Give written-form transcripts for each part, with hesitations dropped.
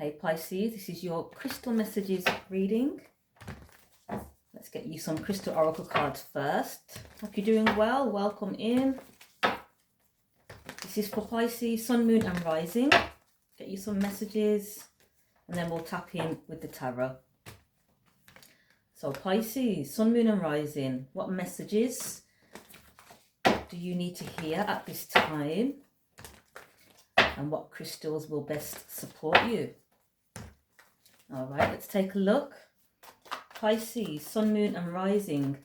Hey Pisces, this is your crystal messages reading. Let's get you some crystal oracle cards first. Hope you're doing well. Welcome in. This is for Pisces, Sun, Moon and Rising. Get you some messages and then we'll tap in with the tarot. So Pisces, Sun, Moon and Rising, what messages do you need to hear at this time? And what crystals will best support you? All right, let's take a look. Pisces, Sun, Moon and Rising.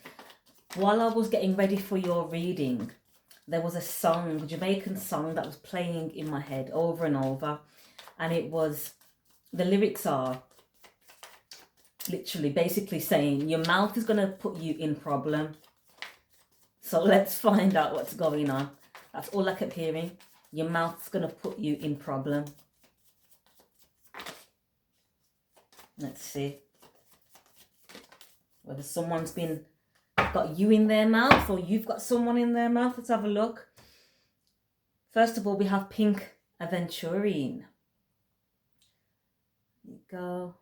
While I was getting ready for your reading, there was a song, a Jamaican song that was playing in my head over and over. And it was, the lyrics are literally basically saying, your mouth is going to put you in problem. So let's find out what's going on. That's all I kept hearing. Your mouth's going to put you in problem. Let's see whether someone's got you in their mouth or you've got someone in their mouth. Let's have a look. First of all, we have Pink Aventurine. There you go.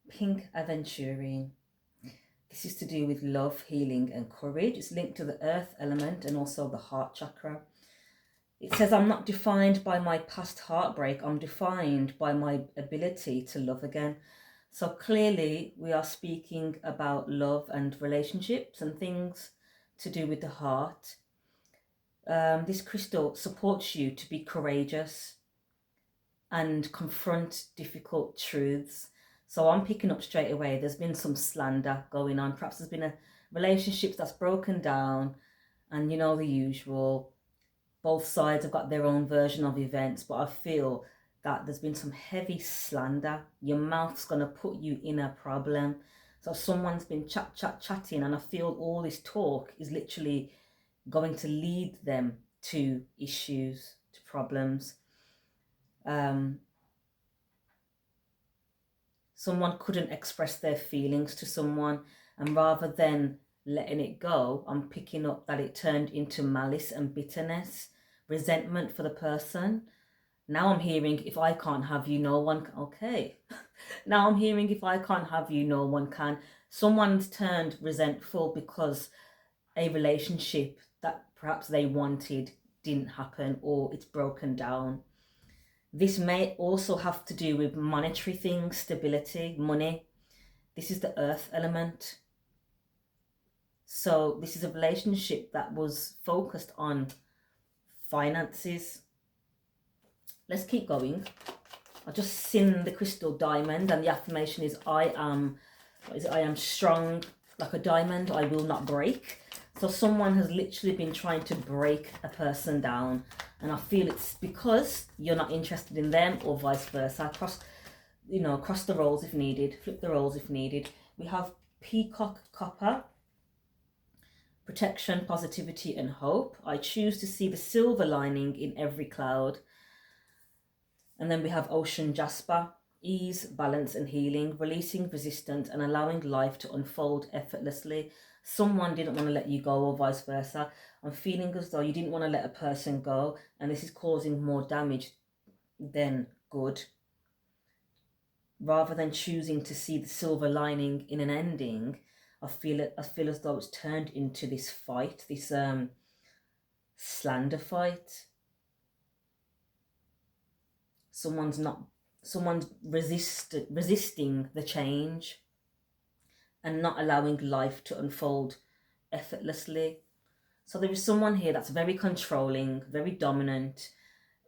Pink Aventurine. This is to do with love, healing and courage. It's linked to the earth element and also the heart chakra. It says, I'm not defined by my past heartbreak. I'm defined by my ability to love again. So clearly we are speaking about love and relationships and things to do with the heart. This crystal supports you to be courageous and confront difficult truths. So I'm picking up straight away, there's been some slander going on. Perhaps there's been a relationship that's broken down and you know the usual. Both sides have got their own version of events, but I feel that there's been some heavy slander. Your mouth's going to put you in a problem. So someone's been chatting, and I feel all this talk is literally going to lead them to issues, to problems. Someone couldn't express their feelings to someone, and rather than letting it go, I'm picking up that it turned into malice and bitterness, resentment for the person. Now I'm hearing, if I can't have you, no one can. Okay. Now I'm hearing, if I can't have you, no one can. Someone's turned resentful because a relationship that perhaps they wanted didn't happen, or it's broken down. This may also have to do with monetary things, stability, money. This is the earth element. So this is a relationship that was focused on finances. Let's keep going. I just seen the crystal diamond, and the affirmation is, I am strong like a diamond, I will not break. So someone has literally been trying to break a person down, and I feel it's because you're not interested in them, or vice versa. Cross the roles if needed, flip the roles if needed. We have Peacock Copper. Protection, positivity and hope. I choose to see the silver lining in every cloud. And then we have Ocean Jasper. Ease, balance and healing. Releasing resistance and allowing life to unfold effortlessly. Someone didn't want to let you go, or vice versa. I'm feeling as though you didn't want to let a person go, and this is causing more damage than good. Rather than choosing to see the silver lining in an ending, I feel as though it's turned into this fight, this slander fight. Someone's resisting the change and not allowing life to unfold effortlessly. So there is someone here that's very controlling, very dominant,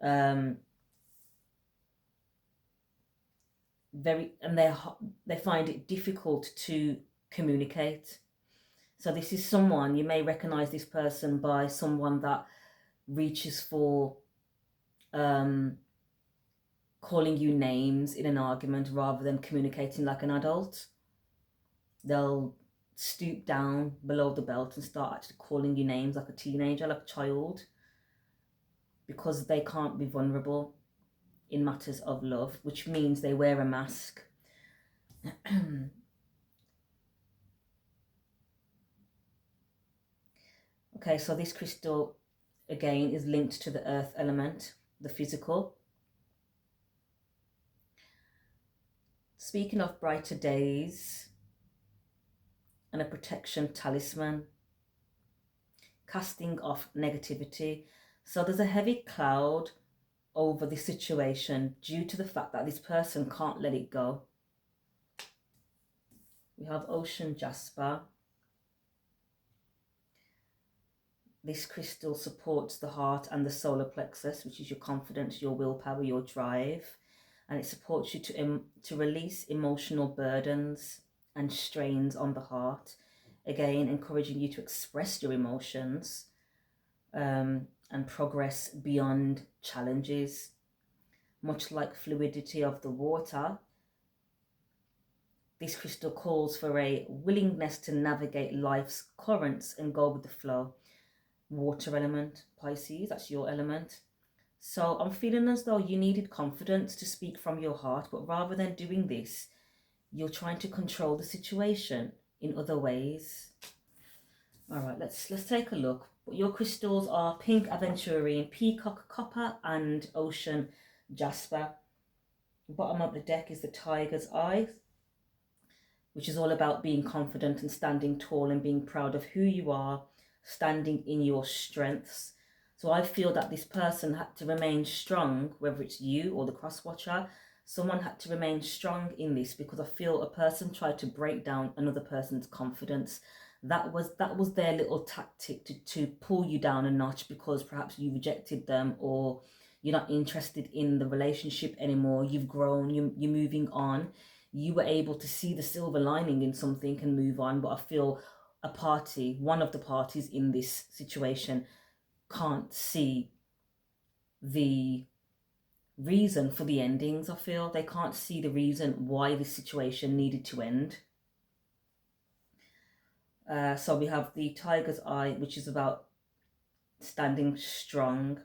and they find it difficult to communicate. So this is someone, you may recognize this person by someone that reaches for calling you names in an argument rather than communicating like an adult. They'll stoop down below the belt and start actually calling you names like a teenager, like a child, because they can't be vulnerable in matters of love, which means they wear a mask. Okay, so this crystal, again, is linked to the earth element, the physical. speaking of brighter days and a protection talisman, casting off negativity. So there's a heavy cloud over the situation due to the fact that this person can't let it go. We have ocean jasper. This crystal supports the heart and the solar plexus, which is your confidence, your willpower, your drive, and it supports you to release emotional burdens and strains on the heart. Again, encouraging you to express your emotions and progress beyond challenges. Much like fluidity of the water, this crystal calls for a willingness to navigate life's currents and go with the flow. Water element, Pisces, that's your element. So I'm feeling as though you needed confidence to speak from your heart, but rather than doing this, you're trying to control the situation in other ways. All right, let's take a look. Your crystals are pink aventurine, peacock copper, and ocean jasper. The bottom of the deck is the tiger's eye, which is all about being confident and standing tall and being proud of who you are, standing in your strengths. So I feel that this person had to remain strong, whether it's you or the cross watcher. Someone had to remain strong in this, because I feel a person tried to break down another person's confidence. That was their little tactic to pull you down a notch, because perhaps you rejected them, or you're not interested in the relationship anymore. You've grown, you're moving on. You were able to see the silver lining in something and move on. But I feel one of the parties in this situation can't see the reason for the endings. I feel they can't see the reason why this situation needed to end. So we have the tiger's eye, which is about standing strong.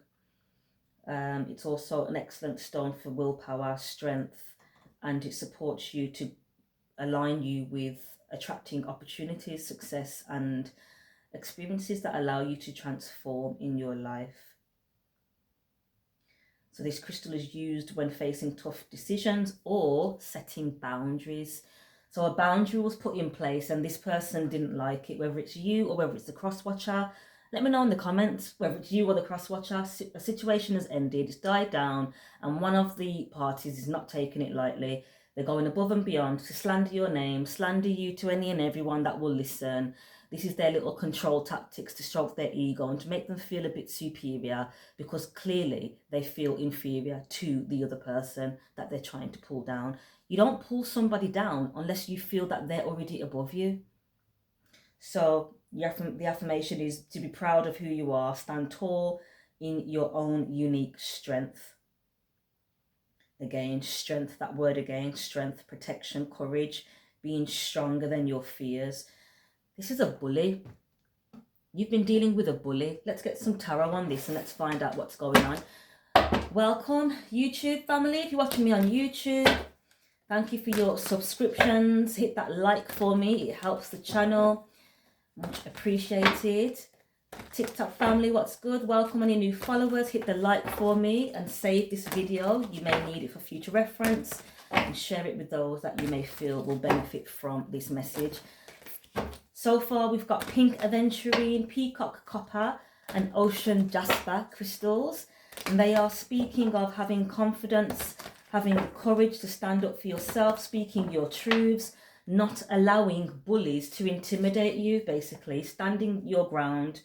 It's also an excellent stone for willpower, strength, and it supports you to align you with attracting opportunities, success, and experiences that allow you to transform in your life. So this crystal is used when facing tough decisions or setting boundaries. So a boundary was put in place and this person didn't like it, whether it's you or whether it's the cross watcher. Let me know in the comments whether it's you or the cross watcher. A situation has ended, it's died down, and one of the parties is not taking it lightly. They're going above and beyond to slander your name, slander you to any and everyone that will listen. This is their little control tactics to stroke their ego and to make them feel a bit superior, because clearly they feel inferior to the other person that they're trying to pull down. You don't pull somebody down unless you feel that they're already above you. So the affirmation is to be proud of who you are, stand tall in your own unique strength. Again, strength, that word again, strength, protection, courage, being stronger than your fears. This is a bully. You've been dealing with a bully. Let's get some tarot on this and let's find out what's going on. Welcome, YouTube family. If you're watching me on YouTube, thank you for your subscriptions. Hit that like for me. It helps the channel. Much appreciated. TikTok family, what's good? Welcome any new followers. Hit the like for me and save this video. You may need it for future reference, and share it with those that you may feel will benefit from this message. So far we've got pink aventurine, peacock copper, and ocean jasper crystals, and they are speaking of having confidence, having the courage to stand up for yourself, speaking your truths, not allowing bullies to intimidate you, basically standing your ground.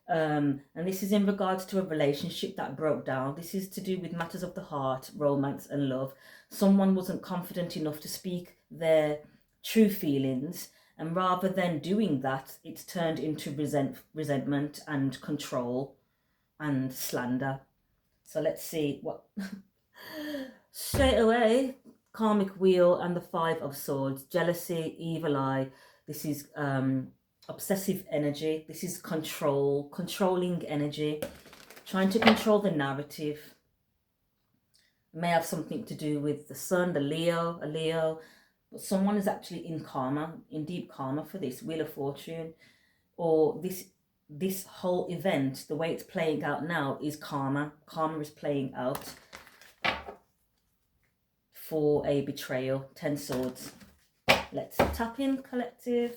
And this is in regards to a relationship that broke down. This is to do with matters of the heart, romance and love. Someone wasn't confident enough to speak their true feelings, and rather than doing that, it's turned into resentment and control and slander. So let's see what straight away. Karmic wheel and the 5 of swords, jealousy, evil eye. This is obsessive energy. This is controlling energy, trying to control the narrative. It may have something to do with the sun, a Leo, but someone is actually in deep karma for this wheel of fortune, or this whole event, the way it's playing out now is karma. Karma is playing out. for a betrayal. 10 swords. Let's tap in, collective.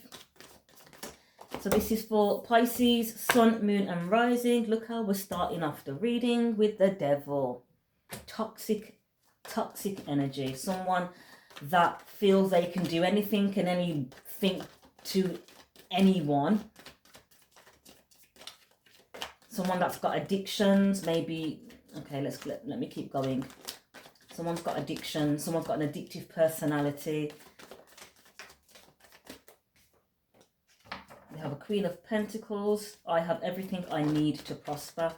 So this is for Pisces, Sun, Moon and Rising. Look how we're starting off the reading with the Devil. Toxic energy. Someone that feels they can do anything and anything to anyone. Someone that's got addictions, maybe. Okay, let me keep going. Someone's got addiction. Someone's got an addictive personality. We have a Queen of Pentacles. I have everything I need to prosper.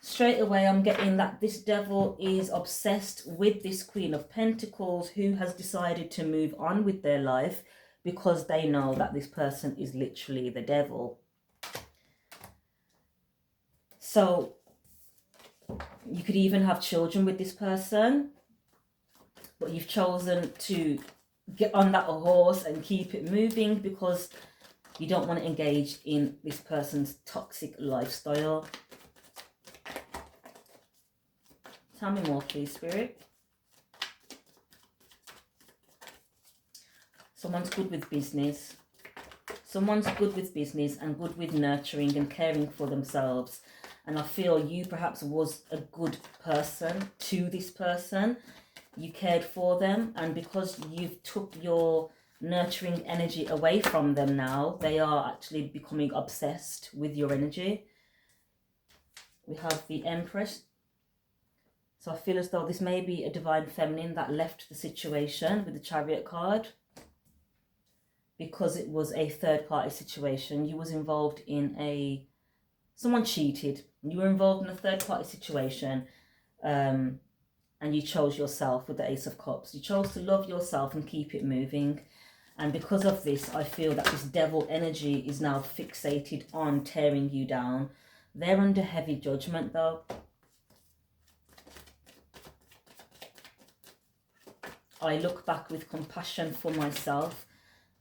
Straight away, I'm getting that this Devil is obsessed with this Queen of Pentacles who has decided to move on with their life because they know that this person is literally the Devil. So you could even have children with this person, but you've chosen to get on that horse and keep it moving because you don't want to engage in this person's toxic lifestyle. Tell me more, please, Spirit. Someone's good with business. Someone's good with business and good with nurturing and caring for themselves. And I feel you perhaps was a good person to this person. You cared for them. And because you've took your nurturing energy away from them now, they are actually becoming obsessed with your energy. We have the Empress. So I feel as though this may be a divine feminine that left the situation with the Chariot card because it was a third party situation. You was involved in someone cheated. You were involved in a third party situation and you chose yourself with the Ace of Cups. You chose to love yourself and keep it moving. And because of this, I feel that this Devil energy is now fixated on tearing you down. They're under heavy judgment though. I look back with compassion for myself.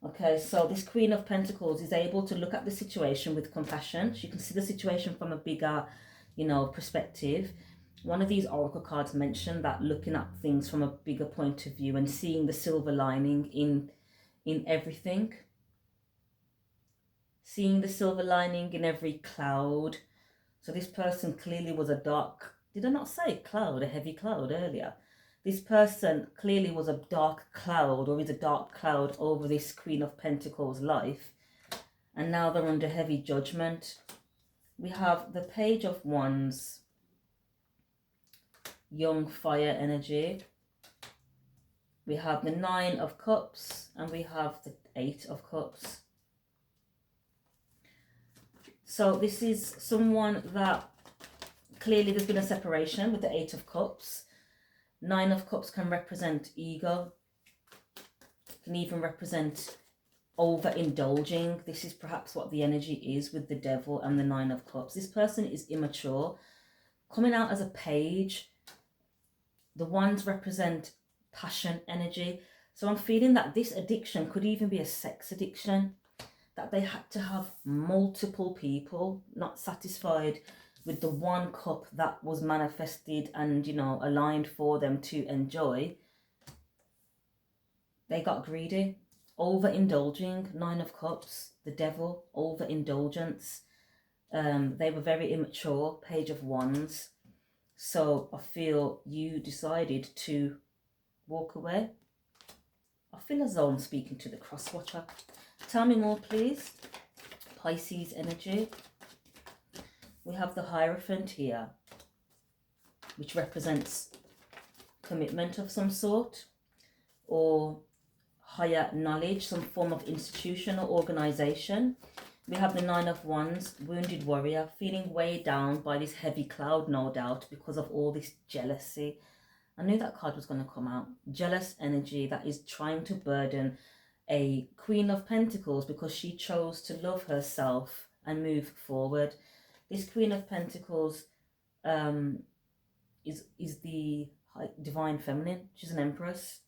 Okay, so this Queen of Pentacles is able to look at the situation with compassion. She can see the situation from a bigger, perspective. One of these oracle cards mentioned that looking at things from a bigger point of view and seeing the silver lining in everything. Seeing the silver lining in every cloud. So this person clearly was a dark, did I not say cloud, a heavy cloud earlier? This person clearly was a dark cloud or is a dark cloud over this Queen of Pentacles life. And now they're under heavy judgment. We have the Page of Wands. Young fire energy. We have the 9 of Cups and we have the 8 of Cups. So this is someone that clearly there's been a separation with the 8 of Cups. 9 of Cups can represent ego. Can even represent overindulging. This is perhaps what the energy is with the Devil and the 9 of Cups. This person is immature. Coming out as a page. The wands represent passion energy. So I'm feeling that this addiction could even be a sex addiction. That they had to have multiple people, not satisfied with the one cup that was manifested and, aligned for them to enjoy. They got greedy. Overindulging, 9 of Cups, the Devil, overindulgence. They were very immature, Page of Wands. So I feel you decided to walk away. I feel as though I'm speaking to the cross watcher. Tell me more, please. Pisces energy. We have the Hierophant here, which represents commitment of some sort or higher knowledge, some form of institution or organization. We have the 9 of Wands, wounded warrior, feeling weighed down by this heavy cloud, no doubt, because of all this jealousy. I knew that card was going to come out. Jealous energy that is trying to burden a Queen of Pentacles because she chose to love herself and move forward. This Queen of Pentacles is the divine feminine. She's an empress.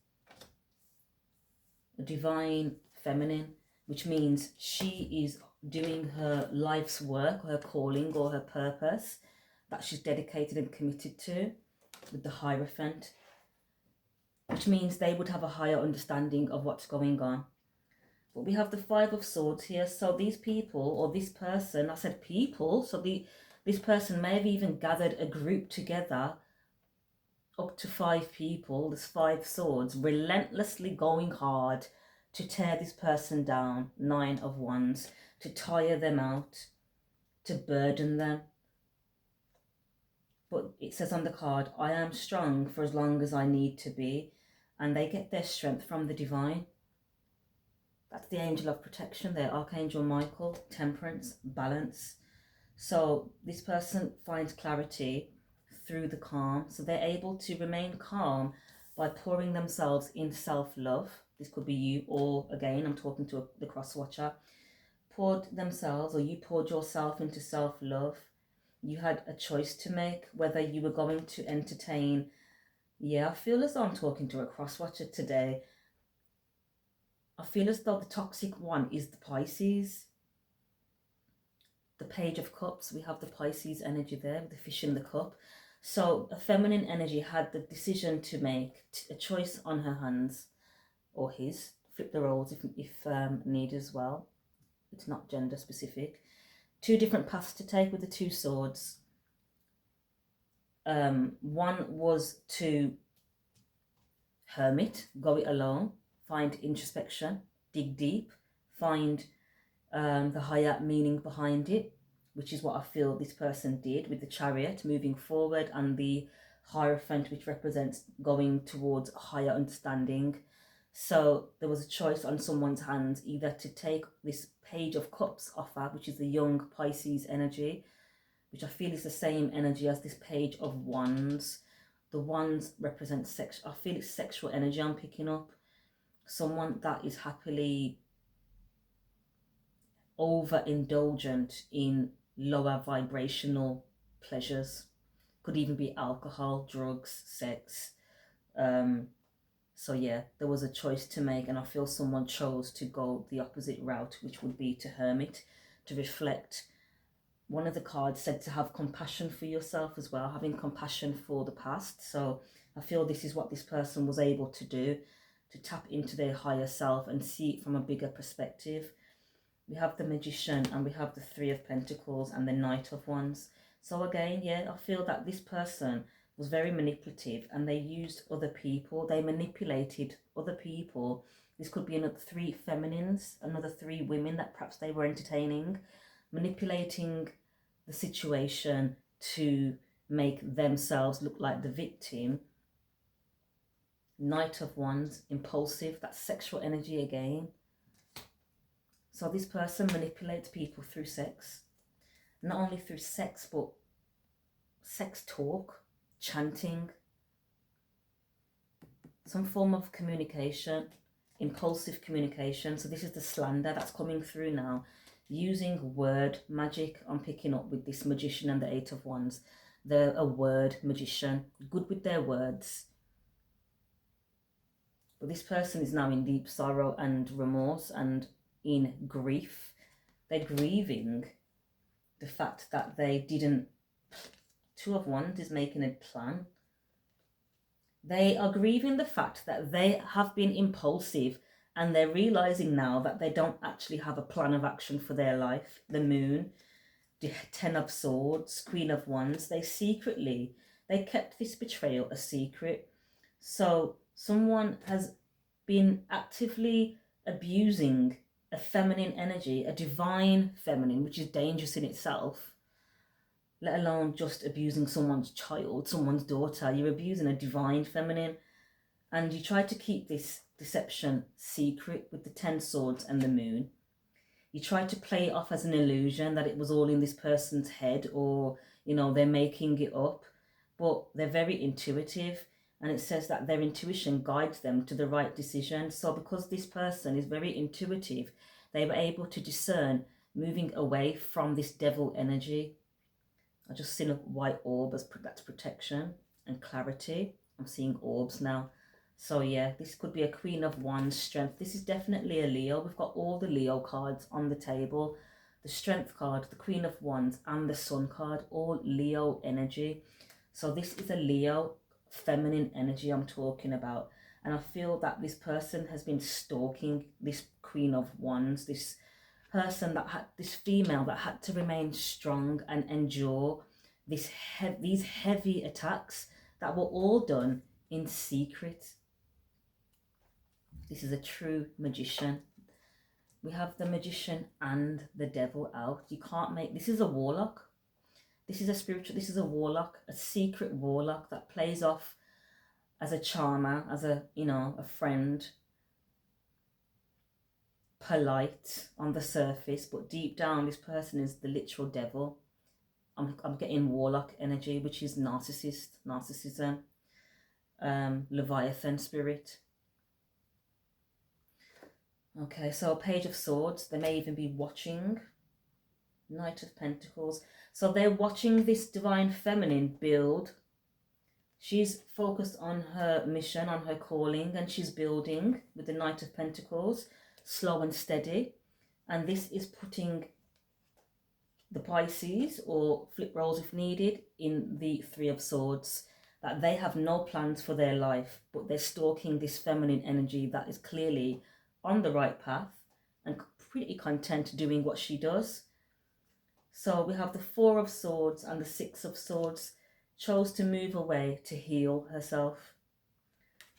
A divine feminine, which means she is doing her life's work, her calling or her purpose that she's dedicated and committed to with the Hierophant. which means they would have a higher understanding of what's going on. But we have the Five of Swords here. So these people, or this person, I said people, so this person may have even gathered a group together, up to 5 people. There's 5 swords, relentlessly going hard to tear this person down. 9 of Wands, to tire them out, to burden them. But it says on the card, I am strong for as long as I need to be. And they get their strength from the divine. That's the angel of protection there, Archangel Michael, temperance, balance. So this person finds clarity through the calm. So they're able to remain calm by pouring themselves in self-love. This could be you, or again, I'm talking to the cross watcher. Poured themselves, or you poured yourself into self-love. You had a choice to make, whether you were going to entertain. Yeah, I feel as though I'm talking to a cross watcher today. I feel as though the toxic one is the Pisces. The Page of Cups, we have the Pisces energy there, with the fish in the cup. So a feminine energy had the decision to make, a choice on her hands, or his. Flip the roles if needed as well. It's not gender specific. 2 different paths to take with the 2 swords. One was to hermit, go it alone, find introspection, dig deep, find the higher meaning behind it, which is what I feel this person did with the Chariot, moving forward, and the Hierophant, which represents going towards a higher understanding. So there was a choice on someone's hands, either to take this Page of Cups offer, which is the young Pisces energy, which I feel is the same energy as this Page of Wands. The Wands represent sex. I feel it's sexual energy I'm picking up. Someone that is happily overindulgent in lower vibrational pleasures. Could even be alcohol, drugs, sex. So yeah, there was a choice to make, and I feel someone chose to go the opposite route, which would be to hermit, to reflect. One of the cards said to have compassion for yourself as well, having compassion for the past. So I feel this is what this person was able to do, to tap into their higher self and see it from a bigger perspective. We have the Magician, and we have the 3 of Pentacles and the Knight of Wands. So again, yeah, I feel that this person was very manipulative, and they used other people. They manipulated other people. This could be another 3 feminines, another 3 women that perhaps they were entertaining, manipulating the situation to make themselves look like the victim. Knight of Wands, impulsive, that's sexual energy again. So this person manipulates people through sex. Not only through sex, but sex talk, chanting, some form of communication, impulsive communication. So this is the slander that's coming through now. Using word magic, I'm picking up with this Magician and the 8 of Wands. They're a word magician, good with their words. But this person is now in deep sorrow and remorse and in grief. They're grieving the fact that they didn't. 2 of Wands is making a plan. They are grieving the fact that they have been impulsive, and they're realizing now that they don't actually have a plan of action for their life. The Moon, the 10 of Swords, Queen of Wands, they kept this betrayal a secret. So someone has been actively abusing a feminine energy, a divine feminine, which is dangerous in itself, let alone just abusing someone's child, someone's daughter. You're abusing a divine feminine, and you try to keep this deception secret with the 10 swords and the Moon. You try to play it off as an illusion that it was all in this person's head, or, you know, they're making it up, but they're very intuitive. And it says that their intuition guides them to the right decision. So because this person is very intuitive, they were able to discern moving away from this devil energy. I just seen a white orb as that's protection and clarity. I'm seeing orbs now. So yeah, this could be a Queen of Wands, strength. This is definitely a Leo. We've got all the Leo cards on the table. The Strength card, the Queen of Wands, and the Sun card, all Leo energy. So this is a Leo feminine energy I'm talking about. And I feel that this person has been stalking this Queen of Wands, this person that had, this female that had to remain strong and endure these heavy attacks that were all done in secret. This is a true magician. We have the magician and the devil out. You can't make, this is a warlock. This is a spiritual, this is a warlock, a secret warlock that plays off as a charmer, as a, you know, a friend, polite on the surface, but deep down this person is the literal devil. I'm getting warlock energy, which is narcissism, Leviathan spirit. Okay, so Page of Swords, they may even be watching. Knight of Pentacles. So they're watching this divine feminine build. She's focused on her mission, on her calling, and she's building with the Knight of Pentacles, slow and steady. And this is putting the Pisces, or flip roles if needed, in the Three of Swords. That they have no plans for their life, but they're stalking this feminine energy that is clearly on the right path and pretty content doing what she does. So we have the Four of Swords and the Six of Swords, chose to move away to heal herself,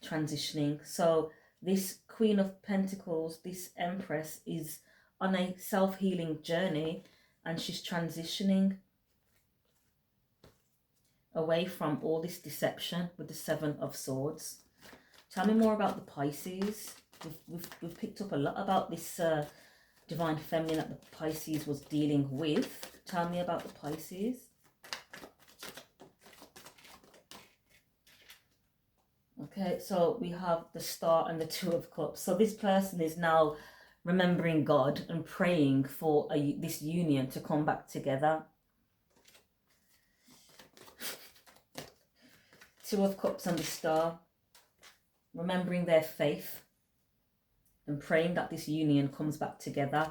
transitioning. So this Queen of Pentacles, this Empress, is on a self-healing journey, and she's transitioning away from all this deception with the Seven of Swords. Tell me more about the Pisces. We've picked up a lot about this divine feminine that the Pisces was dealing with. Tell me about the Pisces. Okay, so we have the Star and the Two of Cups. So this person is now remembering God and praying for this union to come back together. Two of Cups and the Star, remembering their faith and praying that this union comes back together,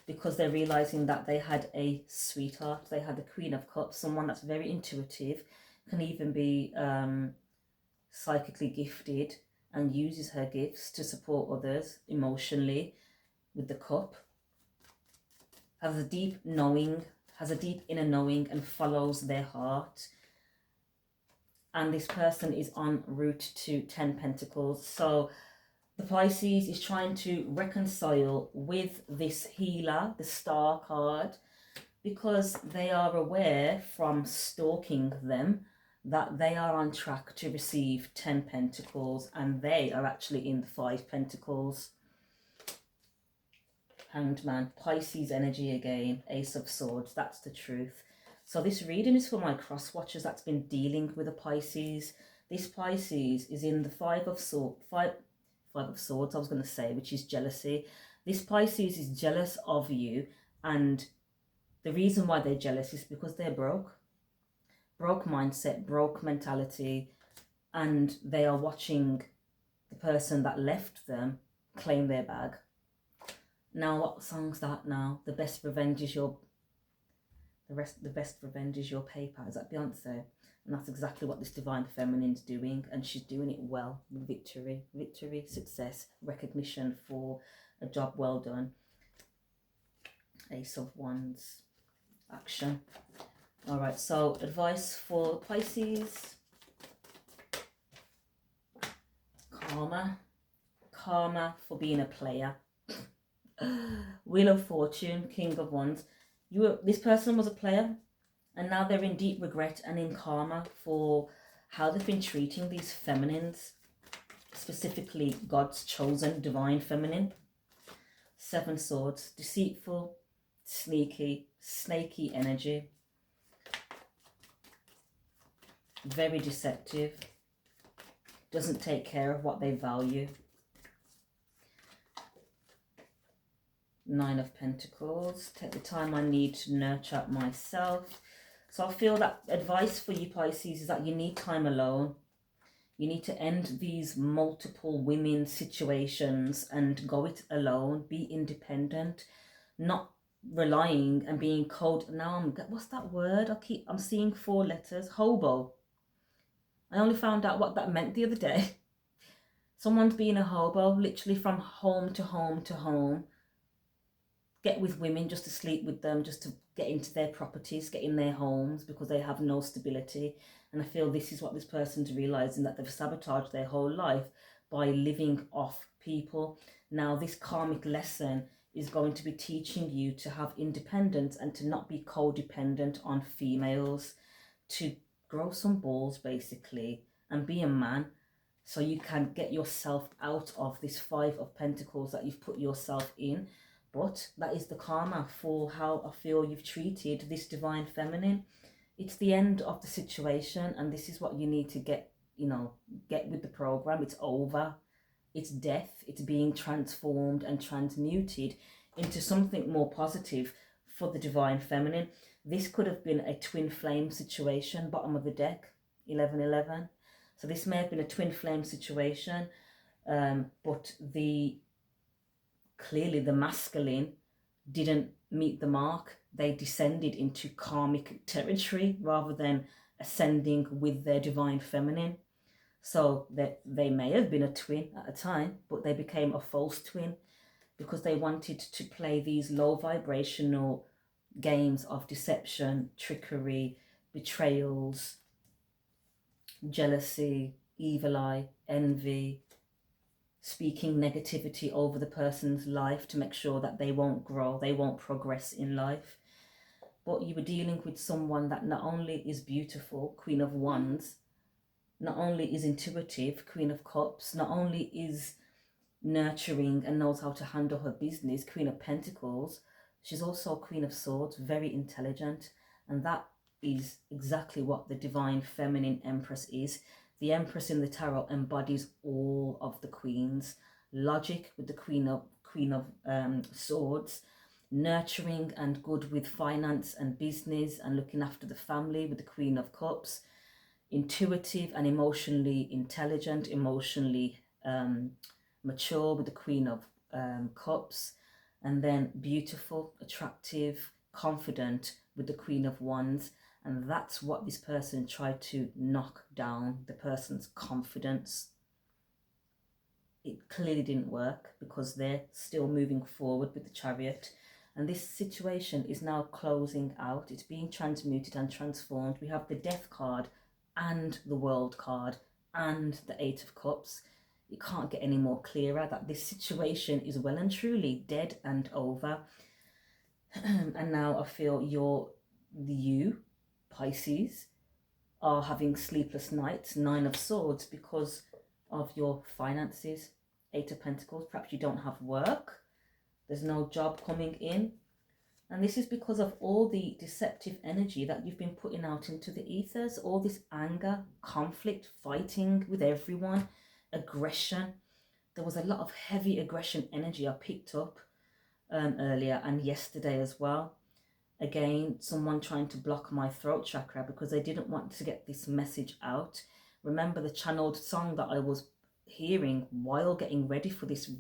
because they're realizing that they had a sweetheart. They had the Queen of Cups, someone that's very intuitive, can even be psychically gifted and uses her gifts to support others emotionally with the cup. Has a deep knowing, has a deep inner knowing, and follows their heart. And this person is en route to 10 Pentacles. So the Pisces is trying to reconcile with this healer, the Star card, because they are aware from stalking them that they are on track to receive 10 Pentacles, and they are actually in the 5 Pentacles. Hanged Man, Pisces energy again, Ace of Swords, that's the truth. So this reading is for my cross watchers that's been dealing with a Pisces. This Pisces is in the Five of Swords, I was going to say, which is jealousy. This Pisces is jealous of you, and the reason why they're jealous is because they're broke. Broke mindset, broke mentality, and they are watching the person that left them claim their bag. Now, what song's that now? The best revenge is your... The best revenge is your paper. Is that Beyonce? And that's exactly what this divine feminine's doing, and she's doing it well. Victory, victory, success, recognition for a job well done. Ace of Wands, action. All right, so advice for Pisces. Karma for being a player. Wheel of Fortune, King of Wands. This person was a player, and now they're in deep regret and in karma for how they've been treating these feminines, specifically God's chosen divine feminine. Seven Swords, deceitful, sneaky, snaky energy. Very deceptive. Doesn't take care of what they value. Nine of Pentacles. Take the time I need to nurture myself. So I feel that advice for you Pisces is that you need time alone. You need to end these multiple women situations and go it alone. Be independent. Not relying and being cold. Now what's that word? I'm seeing 4 letters. Hobo. I only found out what that meant the other day. Someone's being a hobo, literally from home to home to home. Get with women just to sleep with them, just to get into their properties, get in their homes, because they have no stability. And I feel this is what this person's realizing, that they've sabotaged their whole life by living off people. Now, this karmic lesson is going to be teaching you to have independence and to not be codependent on females, to grow some balls basically and be a man, so you can get yourself out of this Five of Pentacles that you've put yourself in. But that is the karma for how I feel you've treated this divine feminine. It's the end of the situation, and this is what you need to get, get with the program. It's over. It's death. It's being transformed and transmuted into something more positive for the divine feminine. This could have been a twin flame situation, bottom of the deck, 1111. So this may have been a twin flame situation, but clearly the masculine didn't meet the mark. They descended into karmic territory rather than ascending with their divine feminine. So they may have been a twin at a time, but they became a false twin because they wanted to play these low vibrational games of deception, trickery, betrayals, jealousy, evil eye, envy, speaking negativity over the person's life to make sure that they won't grow, they won't progress in life. But you were dealing with someone that not only is beautiful, Queen of Wands, not only is intuitive, Queen of Cups, not only is nurturing and knows how to handle her business, Queen of Pentacles, she's also Queen of Swords, very intelligent. And that is exactly what the divine feminine Empress is. The Empress in the tarot embodies all of the queens. Logic with the Queen of Swords, nurturing and good with finance and business and looking after the family with the Queen of Cups, intuitive and emotionally intelligent, emotionally mature with the Queen of Cups, and then beautiful, attractive, confident with the Queen of Wands. And that's what this person tried to knock down, the person's confidence. It clearly didn't work because they're still moving forward with the Chariot. And this situation is now closing out. It's being transmuted and transformed. We have the Death card and the World card and the Eight of Cups. It can't get any more clearer that this situation is well and truly dead and over. And now I feel you, Pisces, are having sleepless nights, Nine of Swords, because of your finances, Eight of Pentacles. Perhaps you don't have work. There's no job coming in. And this is because of all the deceptive energy that you've been putting out into the ethers, all this anger, conflict, fighting with everyone, aggression. There was a lot of heavy aggression energy I picked up earlier and yesterday as well. Again, someone trying to block my throat chakra because they didn't want to get this message out. Remember, the channeled song that I was hearing while getting ready for this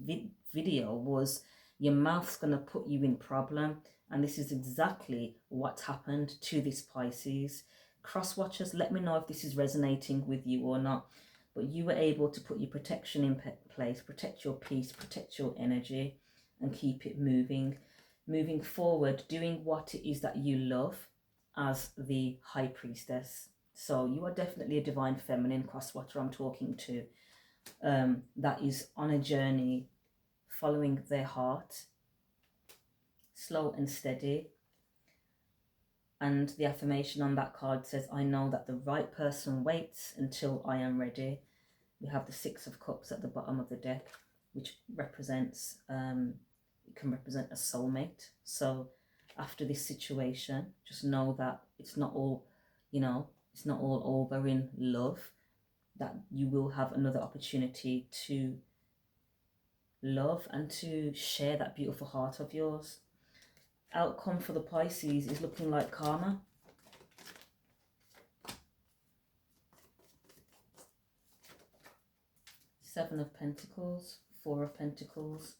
video was, your mouth's going to put you in problem. And this is exactly what happened to this Pisces. Cross watchers, let me know if this is resonating with you or not. But you were able to put your protection in place, protect your peace, protect your energy, and keep it moving. Moving forward, doing what it is that you love as the High Priestess. So you are definitely a divine feminine cross-watcher I'm talking to, that is on a journey, following their heart, slow and steady. And the affirmation on that card says, I know that the right person waits until I am ready. We have the Six of Cups at the bottom of the deck, which represents, it can represent a soulmate. So after this situation, just know that it's not all, it's not all over in love, that you will have another opportunity to love and to share that beautiful heart of yours. Outcome for the Pisces is looking like karma. Seven of Pentacles, Four of Pentacles.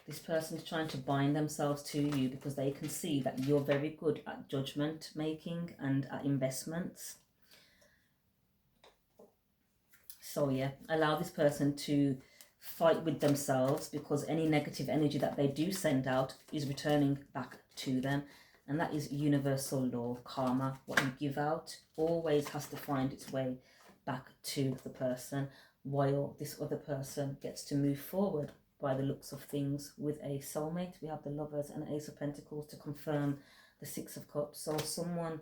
This person is trying to bind themselves to you because they can see that you're very good at judgment making and at investments. So yeah, allow this person to fight with themselves, because any negative energy that they do send out is returning back to them. And that is universal law of karma. What you give out always has to find its way back to the person, while this other person gets to move forward by the looks of things with a soulmate. We have the Lovers and Ace of Pentacles to confirm the Six of Cups. So someone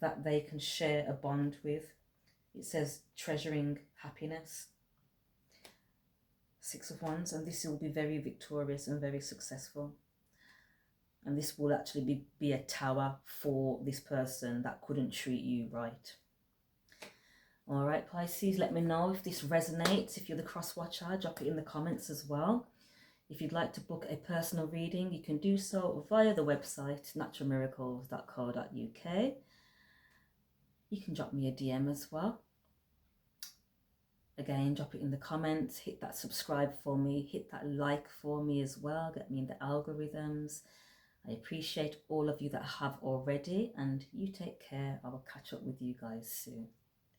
that they can share a bond with. It says treasuring happiness. Six of Wands, and this will be very victorious and very successful. And this will actually be a tower for this person that couldn't treat you right. All right, Pisces, let me know if this resonates. If you're the cross watcher, drop it in the comments as well. If you'd like to book a personal reading, you can do so via the website naturalmiracles.co.uk. You can drop me a DM as well. Again, drop it in the comments, hit that subscribe for me, hit that like for me as well, get me in the algorithms. I appreciate all of you that have already, and you take care. I will catch up with you guys soon.